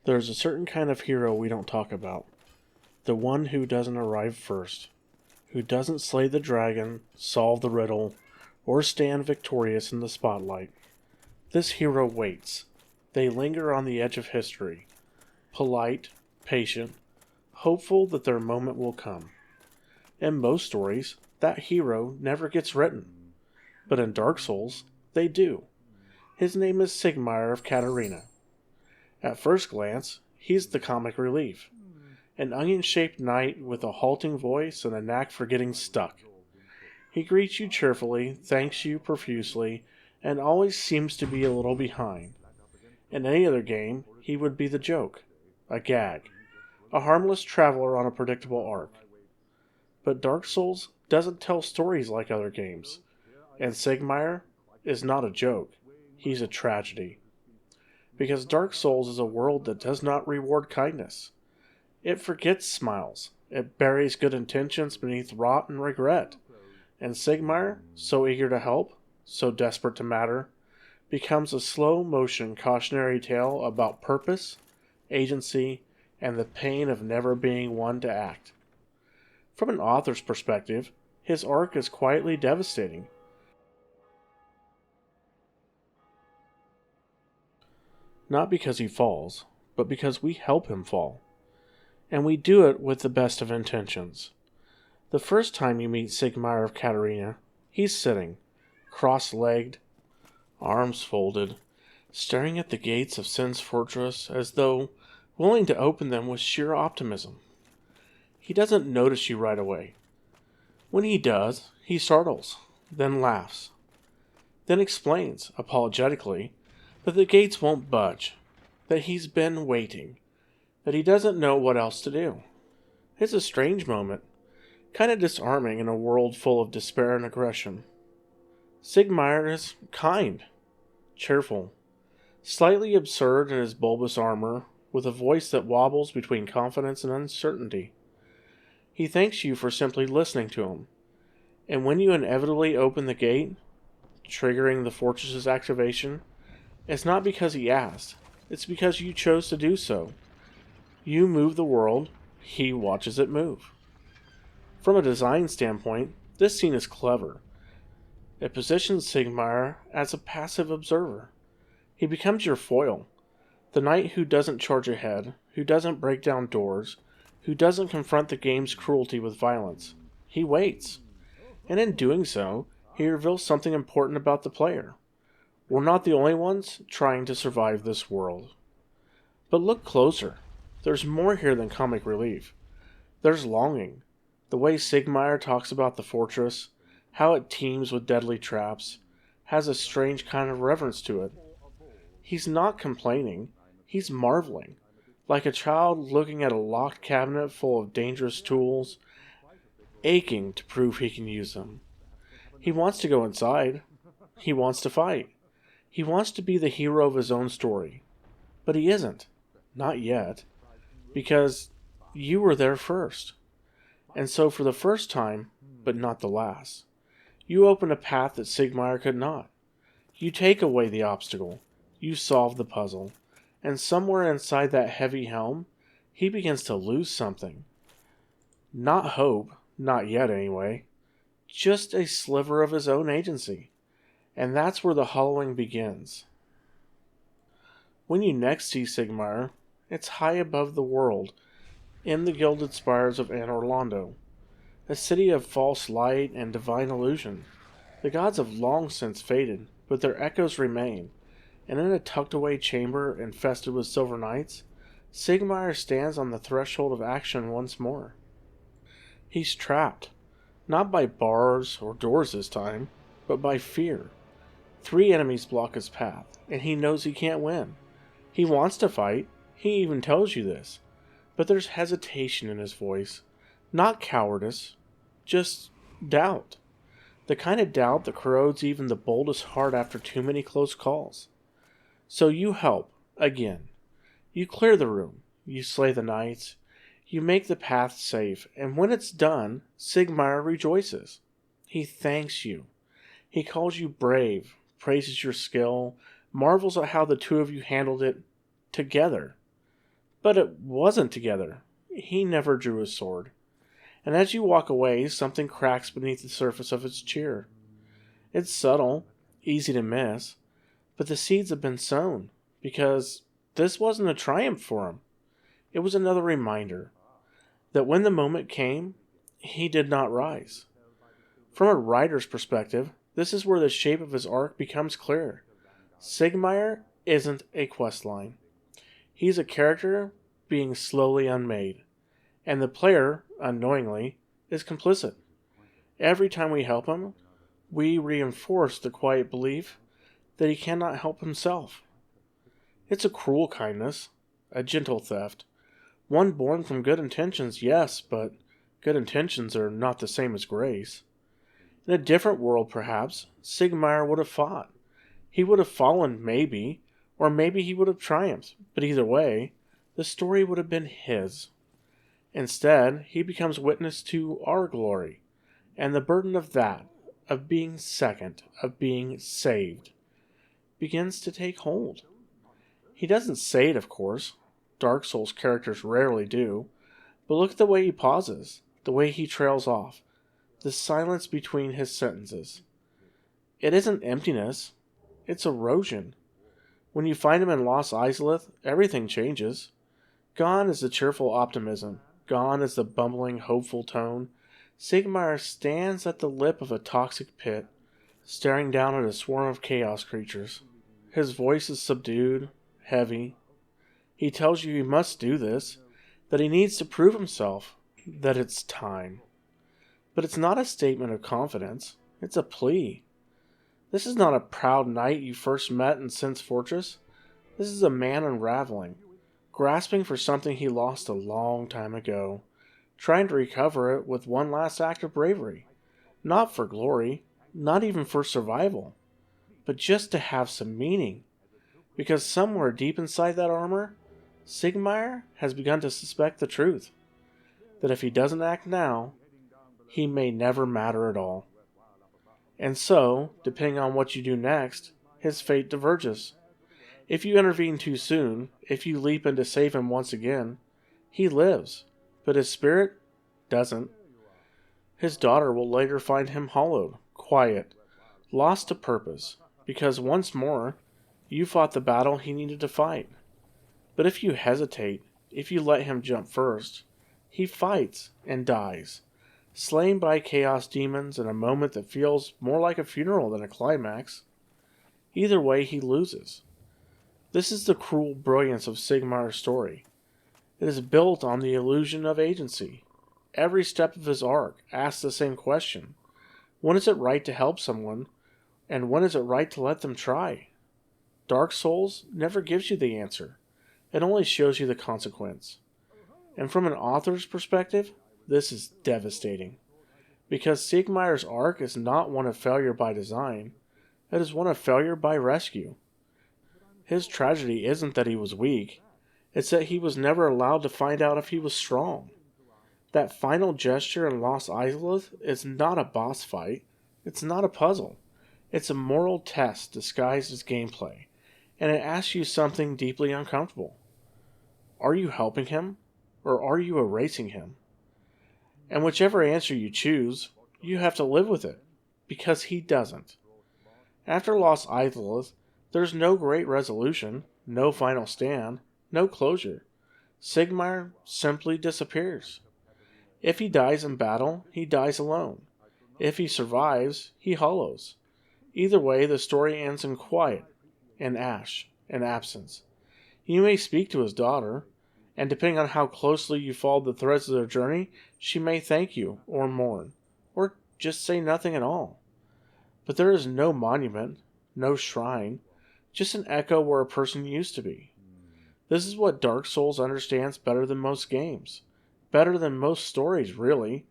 There's a certain kind of hero we don't talk about. The one who doesn't arrive first. Who doesn't slay the dragon, solve the riddle, or stand victorious in the spotlight. This hero waits. They linger on the edge of history. Polite, patient, hopeful that their moment will come. In most stories, that hero never gets written. But in Dark Souls, they do. His name is Sigmeyer of Catarina. At first glance, he's the comic relief. An onion-shaped knight with a halting voice and a knack for getting stuck. He greets you cheerfully, thanks you profusely, and always seems to be a little behind. In any other game, he would be the joke, a gag, a harmless traveler on a predictable arc. But Dark Souls doesn't tell stories like other games, and Sigmeyer is not a joke, he's a tragedy. Because Dark Souls is a world that does not reward kindness. It forgets smiles. It buries good intentions beneath rot and regret. And Sigmeyer, so eager to help, so desperate to matter, becomes a slow-motion cautionary tale about purpose, agency, and the pain of never being one to act. From an author's perspective, his arc is quietly devastating. Not because he falls, but because we help him fall. And we do it with the best of intentions. The first time you meet Sigmeyer of Catarina, he's sitting, cross-legged, arms folded, staring at the gates of Sin's fortress as though willing to open them with sheer optimism. He doesn't notice you right away. When he does, he startles, then laughs, then explains, apologetically, that the gates won't budge, that he's been waiting, that he doesn't know what else to do. It's a strange moment, kind of disarming in a world full of despair and aggression. Sigmeyer is kind, cheerful, slightly absurd in his bulbous armor, with a voice that wobbles between confidence and uncertainty. He thanks you for simply listening to him, and when you inevitably open the gate, triggering the fortress's activation, it's not because he asked, it's because you chose to do so. You move the world, he watches it move. From a design standpoint, this scene is clever. It positions Sigmeyer as a passive observer. He becomes your foil, the knight who doesn't charge ahead, who doesn't break down doors, who doesn't confront the game's cruelty with violence. He waits, and in doing so, he reveals something important about the player. We're not the only ones trying to survive this world. But look closer. There's more here than comic relief. There's longing. The way Sigmeyer talks about the fortress, how it teems with deadly traps, has a strange kind of reverence to it. He's not complaining. He's marveling. Like a child looking at a locked cabinet full of dangerous tools, aching to prove he can use them. He wants to go inside. He wants to fight. He wants to be the hero of his own story. But he isn't. Not yet. Because you were there first. And so for the first time, but not the last, you open a path that Sigmeyer could not. You take away the obstacle. You solve the puzzle. And somewhere inside that heavy helm, he begins to lose something. Not hope, not yet anyway. Just a sliver of his own agency. And that's where the hollowing begins. When you next see Sigmeyer, it's high above the world, in the gilded spires of Anor Londo, a city of false light and divine illusion. The gods have long since faded, but their echoes remain, and in a tucked-away chamber infested with silver knights, Sigmeyer stands on the threshold of action once more. He's trapped, not by bars or doors this time, but by fear. 3 enemies block his path, and he knows he can't win. He wants to fight, he even tells you this, but there's hesitation in his voice. Not cowardice, just doubt. The kind of doubt that corrodes even the boldest heart after too many close calls. So you help, again. You clear the room, you slay the knights, you make the path safe, and when it's done, Sigmeyer rejoices. He thanks you. He calls you brave, praises your skill, marvels at how the two of you handled it together. But it wasn't together. He never drew his sword. And as you walk away, something cracks beneath the surface of its cheer. It's subtle, easy to miss, but the seeds have been sown, because this wasn't a triumph for him. It was another reminder that when the moment came, he did not rise. From a writer's perspective, this is where the shape of his arc becomes clear. Sigmeyer isn't a quest line. He's a character being slowly unmade, and the player, unknowingly, is complicit. Every time we help him, we reinforce the quiet belief that he cannot help himself. It's a cruel kindness, a gentle theft, one born from good intentions, yes, but good intentions are not the same as grace. In a different world, perhaps, Sigmeyer would have fought. He would have fallen, maybe, or maybe he would have triumphed, but either way, the story would have been his. Instead, he becomes witness to our glory, and the burden of that, of being second, of being saved, begins to take hold. He doesn't say it, of course. Dark Souls characters rarely do, but look at the way he pauses, the way he trails off, the silence between his sentences. It isn't emptiness, it's erosion. When you find him in Lost Izalith, everything changes. Gone is the cheerful optimism, gone is the bumbling, hopeful tone. Sigmeyer stands at the lip of a toxic pit, staring down at a swarm of chaos creatures. His voice is subdued, heavy. He tells you he must do this, that he needs to prove himself, that it's time. But it's not a statement of confidence, it's a plea. This is not a proud knight you first met in Sin's Fortress. This is a man unraveling, grasping for something he lost a long time ago, trying to recover it with one last act of bravery. Not for glory, not even for survival, but just to have some meaning. Because somewhere deep inside that armor, Sigmeyer has begun to suspect the truth, that if he doesn't act now, he may never matter at all. And so, depending on what you do next, his fate diverges. If you intervene too soon, if you leap in to save him once again, he lives, but his spirit doesn't. His daughter will later find him hollowed, quiet, lost to purpose, because once more, you fought the battle he needed to fight. But if you hesitate, if you let him jump first, he fights and dies, slain by chaos demons in a moment that feels more like a funeral than a climax. Either way, he loses. This is the cruel brilliance of Sigmeyer's story. It is built on the illusion of agency. Every step of his arc asks the same question. When is it right to help someone, and when is it right to let them try? Dark Souls never gives you the answer. It only shows you the consequence. And from an author's perspective, this is devastating. Because Siegmeyer's arc is not one of failure by design, it is one of failure by rescue. His tragedy isn't that he was weak, it's that he was never allowed to find out if he was strong. That final gesture in Lost Izalith is not a boss fight, it's not a puzzle. It's a moral test disguised as gameplay, and it asks you something deeply uncomfortable. Are you helping him, or are you erasing him? And whichever answer you choose, you have to live with it, because he doesn't. After Lost Izalith, there's no great resolution, no final stand, no closure. Sigmeyer simply disappears. If he dies in battle, he dies alone. If he survives, he hollows. Either way, the story ends in quiet, in ash, in absence. You may speak to his daughter, and depending on how closely you followed the threads of their journey, she may thank you, or mourn, or just say nothing at all. But there is no monument, no shrine, just an echo where a person used to be. This is what Dark Souls understands better than most games, better than most stories, really,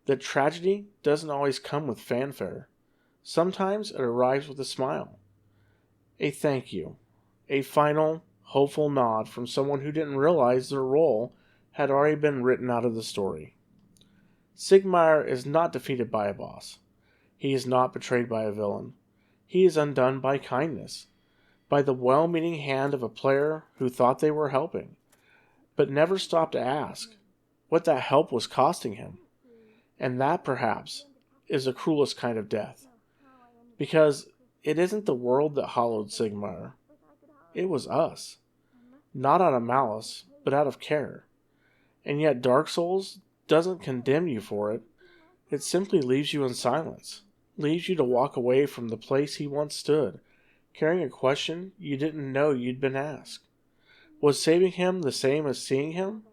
that tragedy doesn't always come with fanfare. Sometimes it arrives with a smile. A thank you. A final, hopeful nod from someone who didn't realize their role had already been written out of the story. Sigmeyer is not defeated by a boss. He is not betrayed by a villain. He is undone by kindness, by the well-meaning hand of a player who thought they were helping. but never stopped to ask what that help was costing him. And that, perhaps, is the cruelest kind of death. Because it isn't the world that hollowed Sigmeyer. It was us. Not out of malice, but out of care. And yet Dark Souls doesn't condemn you for it. It simply leaves you in silence. Leaves you to walk away from the place he once stood, carrying a question you didn't know you'd been asked. Was saving him the same as seeing him?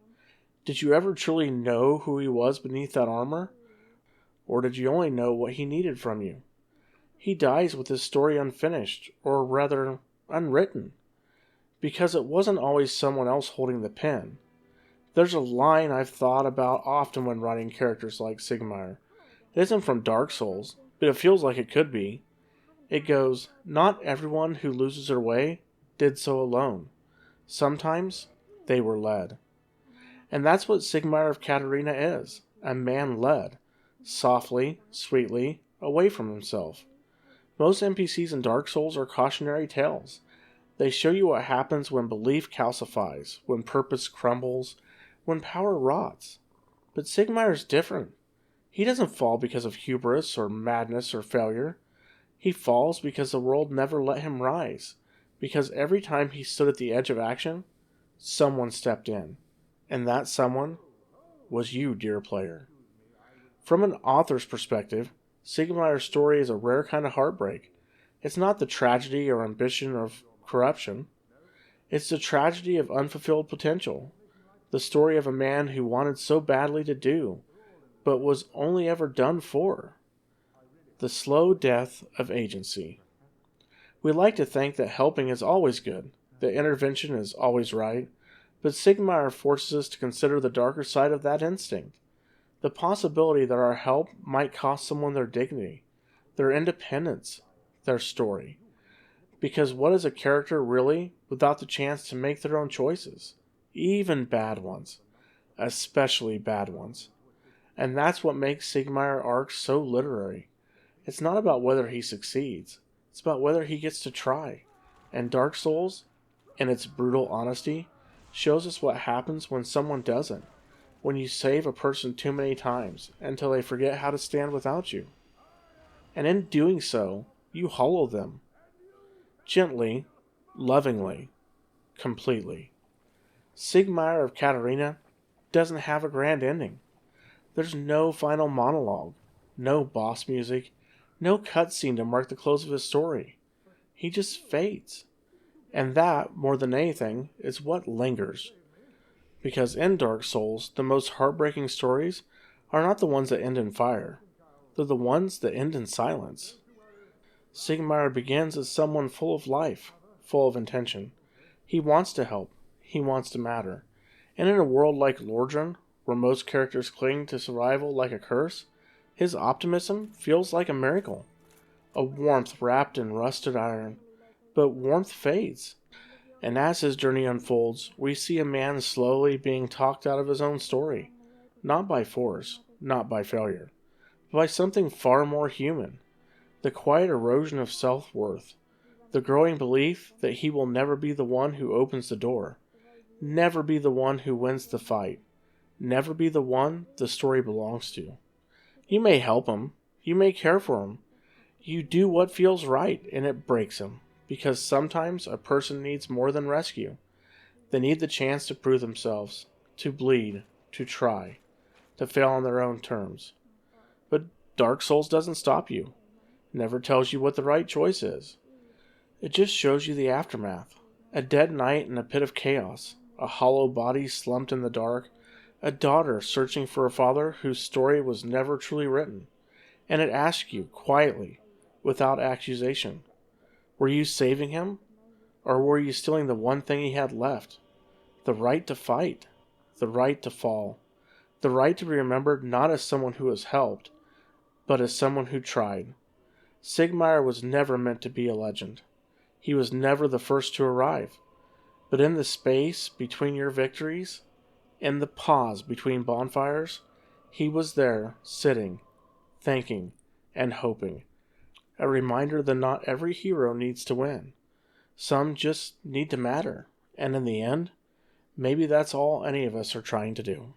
Did you ever truly know who he was beneath that armor? Or did you only know what he needed from you? He dies with his story unfinished, or rather, unwritten. Because it wasn't always someone else holding the pen. There's a line I've thought about often when writing characters like Sigmeyer. It isn't from Dark Souls, but it feels like it could be. It goes, "Not everyone who loses their way did so alone. Sometimes they were led." And that's what Sigmeyer of Catarina is, a man led, softly, sweetly, away from himself. Most NPCs in Dark Souls are cautionary tales. They show you what happens when belief calcifies, when purpose crumbles, when power rots. But Sigmeyer's different. He doesn't fall because of hubris or madness or failure. He falls because the world never let him rise, because every time he stood at the edge of action, someone stepped in. And that someone was you, dear player. From an author's perspective, Sigmeyer's story is a rare kind of heartbreak. It's not the tragedy or ambition of corruption. It's the tragedy of unfulfilled potential. The story of a man who wanted so badly to do, but was only ever done for. The slow death of agency. We like to think that helping is always good, that intervention is always right, but Sigmeyer forces us to consider the darker side of that instinct. The possibility that our help might cost someone their dignity, their independence, their story. Because what is a character really without the chance to make their own choices? Even bad ones. Especially bad ones. And that's what makes Sigmeyer arcs so literary. It's not about whether he succeeds. It's about whether he gets to try. And Dark Souls, in its brutal honesty, shows us what happens when someone doesn't. When you save a person too many times until they forget how to stand without you. And in doing so, you hollow them. Gently, lovingly, completely. Sigmeyer of Catarina doesn't have a grand ending. There's no final monologue, no boss music, no cutscene to mark the close of his story. He just fades. And that, more than anything, is what lingers. Because in Dark Souls, the most heartbreaking stories are not the ones that end in fire. They're the ones that end in silence. Sigmeyer begins as someone full of life, full of intention. He wants to help. He wants to matter. And in a world like Lordran, where most characters cling to survival like a curse, his optimism feels like a miracle. A warmth wrapped in rusted iron. But warmth fades. And as his journey unfolds, we see a man slowly being talked out of his own story. Not by force, not by failure, but by something far more human. The quiet erosion of self-worth. The growing belief that he will never be the one who opens the door. Never be the one who wins the fight. Never be the one the story belongs to. You may help him. You may care for him. You do what feels right, and it breaks him. Because sometimes a person needs more than rescue. They need the chance to prove themselves, to bleed, to try, to fail on their own terms. But Dark Souls doesn't stop you. It never tells you what the right choice is. It just shows you the aftermath. A dead knight in a pit of chaos, a hollow body slumped in the dark, a daughter searching for a father whose story was never truly written. And it asks you, quietly, without accusation, were you saving him? Or were you stealing the one thing he had left? The right to fight. The right to fall. The right to be remembered not as someone who was helped, but as someone who tried. Sigmeyer was never meant to be a legend. He was never the first to arrive. But in the space between your victories, in the pause between bonfires, he was there, sitting, thinking, and hoping. A reminder that not every hero needs to win. Some just need to matter. And in the end, Maybe that's all any of us are trying to do.